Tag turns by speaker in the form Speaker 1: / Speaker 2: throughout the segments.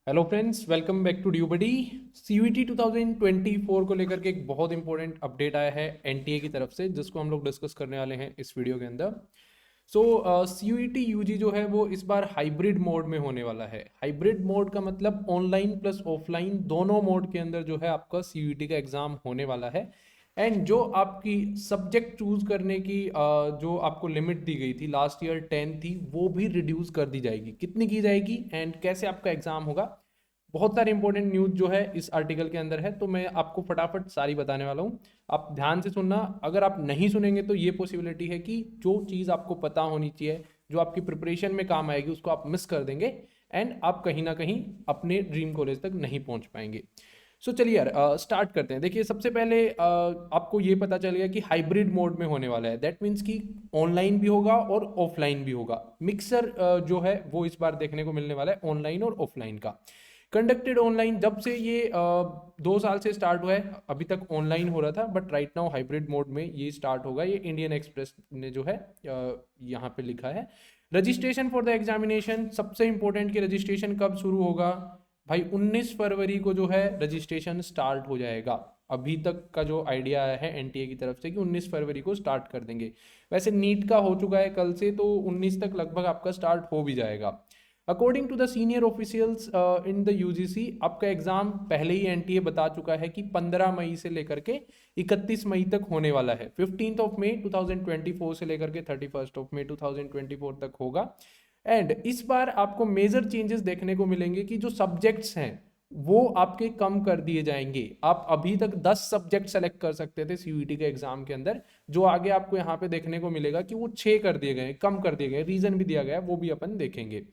Speaker 1: Hello friends, welcome back to ड्यूबडी। CUET 2024 को लेकर के एक बहुत इंपॉर्टेंट अपडेट आया है एनटीए की तरफ से, जिसको हम लोग डिस्कस करने वाले हैं इस वीडियो के अंदर। सो सीयूईटी यूजी जो है वो इस बार हाइब्रिड मोड में होने वाला है। हाइब्रिड मोड का मतलब ऑनलाइन प्लस ऑफलाइन दोनों मोड के अंदर जो है आपका सीयूईटी का एग्जाम होने वाला है। एंड जो आपकी सब्जेक्ट चूज करने की जो आपको लिमिट दी गई थी लास्ट ईयर 10 थी, वो भी रिड्यूस कर दी जाएगी। कितनी की जाएगी एंड कैसे आपका एग्जाम होगा, बहुत सारे इंपॉर्टेंट न्यूज जो है इस आर्टिकल के अंदर है, तो मैं आपको फटाफट सारी बताने वाला हूँ। आप ध्यान से सुनना। अगर आप नहीं सुनेंगे तो ये पॉसिबिलिटी है कि जो चीज़ आपको पता होनी चाहिए, जो आपकी प्रिपरेशन में काम आएगी, उसको आप मिस कर देंगे एंड आप कहीं ना कहीं अपने ड्रीम कॉलेज तक नहीं पहुंच पाएंगे। सो चलिए यार, स्टार्ट करते हैं। देखिए, सबसे पहले आपको ये पता चल गया कि हाइब्रिड मोड में होने वाला है। दैट मीन्स कि ऑनलाइन भी होगा और ऑफलाइन भी होगा। मिक्सर जो है वो इस बार देखने को मिलने वाला है, ऑनलाइन और ऑफलाइन का। कंडक्टेड ऑनलाइन, जब से ये 2 साल से स्टार्ट हुआ है, अभी तक ऑनलाइन हो रहा था, but right now hybrid mode में ये स्टार्ट होगा। ये इंडियन एक्सप्रेस ने जो है यहाँ पे लिखा है। रजिस्ट्रेशन फॉर द एग्जामिनेशन, सबसे इंपॉर्टेंट कि रजिस्ट्रेशन कब शुरू होगा भाई। 19 फरवरी को जो है रजिस्ट्रेशन स्टार्ट हो जाएगा। अभी तक का जो आइडिया आया है एनटीए की तरफ से कि 19 फरवरी को स्टार्ट कर देंगे। वैसे नीट का हो चुका है कल से, तो 19 तक लगभग आपका स्टार्ट हो भी जाएगा। According to the senior officials in the UGC, आपका एग्जाम पहले ही एनटीए बता चुका है कि 15 मई से लेकर के 31 मई तक होने वाला है। 15 ऑफ मई 2024 से लेकर के 31 ऑफ मई 2024 तक होगा। एंड इस बार आपको मेजर चेंजेस देखने को मिलेंगे कि जो सब्जेक्ट्स हैं वो आपके कम कर दिए जाएंगे। आप अभी तक 10 सब्जेक्ट सेलेक्ट कर सकते थे सीयूईटी के एग्जाम के अंदर, जो आगे आपको यहाँ पे देखने को मिलेगा कि वो 6 कर दिए गए, कम कर दिए गए। रीजन भी दिया गया है, वो भी अपन देखेंगे।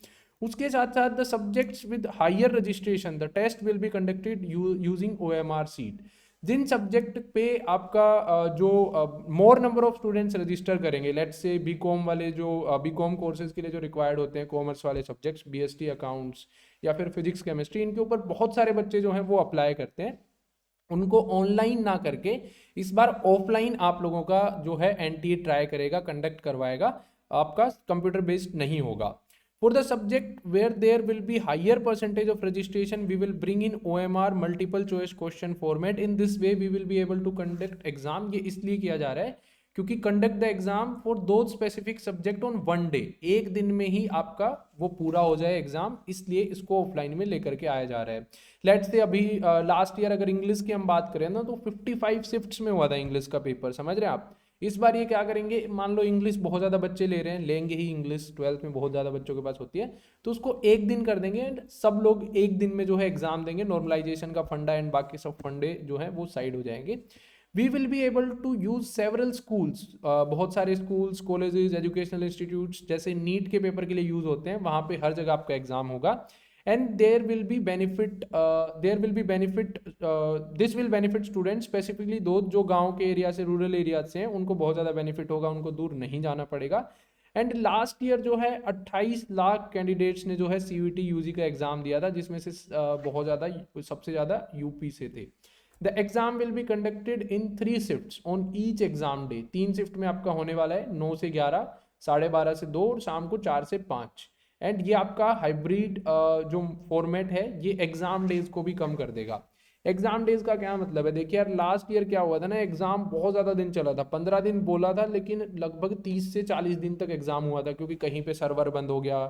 Speaker 1: उसके साथ साथ the subjects with higher registration, the test will be conducted using OMR sheet. जिन सब्जेक्ट पे आपका जो more number of students register करेंगे, लेट्स से बीकॉम वाले, जो बीकॉम कोर्सेज के लिए जो रिक्वायर्ड होते हैं, कॉमर्स वाले सब्जेक्ट्स, बीएसटी अकाउंट्स या फिर फिजिक्स केमिस्ट्री, इनके ऊपर बहुत सारे बच्चे जो हैं वो अप्लाई करते हैं। उनको ऑनलाइन ना करके इस बार ऑफलाइन आप लोगों का जो है एनटीए ट्राई करेगा, कंडक्ट करवाएगा। आपका कंप्यूटर बेस्ड नहीं होगा। For the subject where there will be higher percentage of registration, we will bring in OMR multiple choice question format. In this way, we will be able to conduct exam. ये इसलिए किया जा रहा है क्योंकि conduct the exam for those specific subject on one day, एक दिन में ही आपका वो पूरा हो जाए एग्जाम, इसलिए इसको ऑफलाइन में लेकर के आया जा रहा है। लेट्स से अभी लास्ट ईयर अगर इंग्लिश की हम बात करें ना, तो 55 शिफ्ट्स में हुआ था इंग्लिश का पेपर, समझ रहे हैं आप। इस बार ये क्या करेंगे, मान लो इंग्लिश बहुत ज़्यादा बच्चे ले रहे हैं, लेंगे ही, इंग्लिश 12th में बहुत ज़्यादा बच्चों के पास होती है, तो उसको एक दिन कर देंगे एंड सब लोग एक दिन में जो है एग्जाम देंगे। नॉर्मलाइजेशन का फंडा एंड बाकी सब फंडे जो है वो साइड हो जाएंगे। We will be able to use several schools, बहुत सारे स्कूल्स, कॉलेजेस, एजुकेशनल इंस्टीट्यूट्स, जैसे नीट के पेपर के लिए यूज होते हैं, वहाँ पे हर जगह आपका एग्जाम होगा। And there will be benefit, this will benefit students, specifically दो जो गांव के एरिया से, रूरल एरिया से हैं, उनको बहुत ज़्यादा बेनिफिट होगा, उनको दूर नहीं जाना पड़ेगा। एंड लास्ट ईयर जो है 28 लाख कैंडिडेट्स ने जो है सीयूईटी यूजी का एग्जाम दिया था, जिसमें से बहुत ज़्यादा, सबसे ज़्यादा यूपी से थे। The exam will be conducted in 3 shifts on each exam day. 3 shift में आपका होने वाला है, 9 से 11, 12:30 से 2 और शाम को 4 से 5। एंड ये आपका हाइब्रिड जो फॉर्मेट है, ये एग्जाम डेज को भी कम कर देगा। एग्जाम डेज का क्या मतलब है, देखिए यार, लास्ट ईयर क्या हुआ था ना, एग्जाम बहुत ज़्यादा दिन चला था। 15 दिन बोला था, लेकिन लगभग 30 से 40 दिन तक एग्जाम हुआ था, क्योंकि कहीं पे सर्वर बंद हो गया,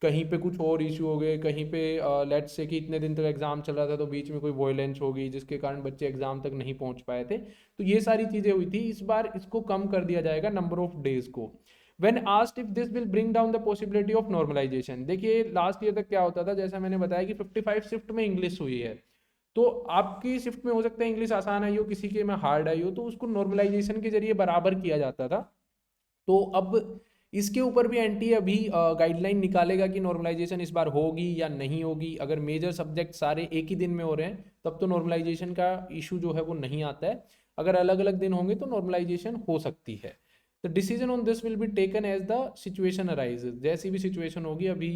Speaker 1: कहीं पे कुछ और इश्यू हो गए, कहीं पे लेट्स से कि इतने दिन तक एग्जाम चल रहा था तो बीच में कोई वॉयलेंस हो गई, जिसके कारण बच्चे एग्जाम तक नहीं पहुंच पाए थे। तो ये सारी चीज़ें हुई थी। इस बार इसको कम कर दिया जाएगा, नंबर ऑफ डेज को। When asked if this will bring down the possibility of normalization, देखिए लास्ट ईयर तक क्या होता था, जैसा मैंने बताया कि 55 शिफ्ट में इंग्लिश हुई है, तो आपकी शिफ्ट में हो सकता है इंग्लिश आसान आई हो, किसी के में हार्ड आई हो, तो उसको नॉर्मलाइजेशन के जरिए बराबर किया जाता था। तो अब इसके ऊपर भी एनटीए अभी गाइडलाइन निकालेगा कि नॉर्मलाइजेशन इस बार होगी या नहीं होगी। अगर मेजर सब्जेक्ट सारे एक ही दिन में हो रहे हैं, तब तो नॉर्मलाइजेशन का इशू जो है वो नहीं आता है। अगर अलग अलग दिन होंगे तो नॉर्मलाइजेशन हो सकती है। The decision on this will be taken as the situation arises. जैसी भी सिचुएशन होगी, अभी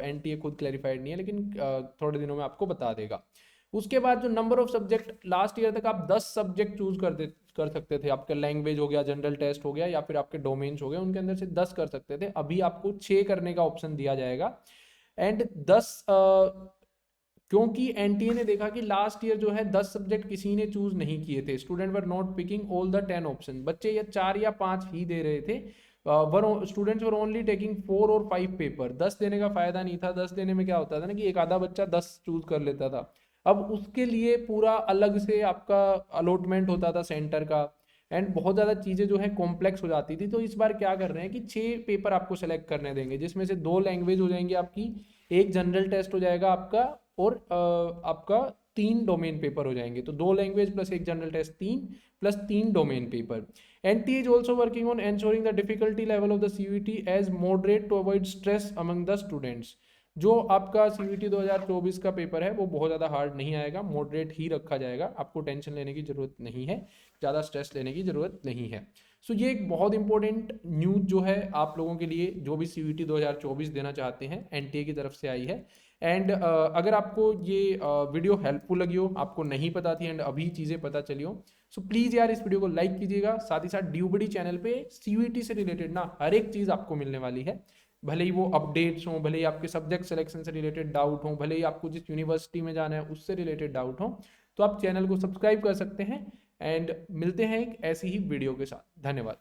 Speaker 1: एनटीए खुद क्लैरिफाइड नहीं है, लेकिन थोड़े दिनों में आपको बता देगा। उसके बाद जो number of subject, last year तक आप 10 सब्जेक्ट चूज कर सकते थे। आपका लैंग्वेज हो गया, जनरल टेस्ट हो गया, या फिर आपके डोमेन्स हो गए, उनके अंदर से 10 कर सकते थे। अभी आपको 6 करने का ऑप्शन दिया जाएगा। एंड 10 क्योंकि एनटीए ने देखा कि लास्ट ईयर जो है 10 सब्जेक्ट किसी ने चूज नहीं किए थे, student were not picking all the 10 option, बच्चे या 4 या 5 ही दे रहे थे, स्टूडेंट्स वर ओनली टेकिंग 4 और 5 पेपर। 10 देने का फायदा नहीं था, 10 देने में क्या होता था ना कि एक आधा बच्चा 10 चूज कर लेता था। अब उसके लिए पूरा अलग से आपका अलॉटमेंट होता था सेंटर का, एंड बहुत ज़्यादा चीज़ें जो है कॉम्प्लेक्स हो जाती थी। तो इस बार क्या कर रहे हैं कि 6 पेपर आपको सेलेक्ट करने देंगे, जिसमें से 2 लैंग्वेज हो जाएंगी आपकी, एक जनरल टेस्ट हो जाएगा आपका, और आपका 3 डोमेन पेपर हो जाएंगे। तो 2 लैंग्वेज प्लस एक general test, 3 plus 3 domain paper. NTA is also working on ensuring the difficulty level of the CUET as moderate to avoid stress among the students। जो आपका CUET 2024 का पेपर है वो बहुत ज़्यादा हार्ड नहीं आएगा, मॉडरेट ही रखा जाएगा, आपको टेंशन लेने की ज़रूरत नहीं है, ज़्यादा स्ट्रेस लेने की ज़रूरत नहीं है। सो ये एक बहुत इंपॉर्टेंट न्यूज़ जो है आप लोगों के लिए, जो भी CUET 2024 देना चाहते हैं, NTA की तरफ से आई है। एंड अगर आपको ये वीडियो हेल्पफुल लगी हो, आपको नहीं पता थी एंड अभी चीज़ें पता चली हो, सो प्लीज़ यार इस वीडियो को लाइक कीजिएगा। साथ ही साथ ड्यूबडी चैनल पे CUET से रिलेटेड ना हर एक चीज़ आपको मिलने वाली है, भले ही वो अपडेट्स हों, भले ही आपके सब्जेक्ट सिलेक्शन से रिलेटेड डाउट हों, भले ही आपको जिस यूनिवर्सिटी में जाना है उससे रिलेटेड डाउट हों, तो आप चैनल को सब्सक्राइब कर सकते हैं। एंड मिलते हैं एक ऐसी ही वीडियो के साथ। धन्यवाद।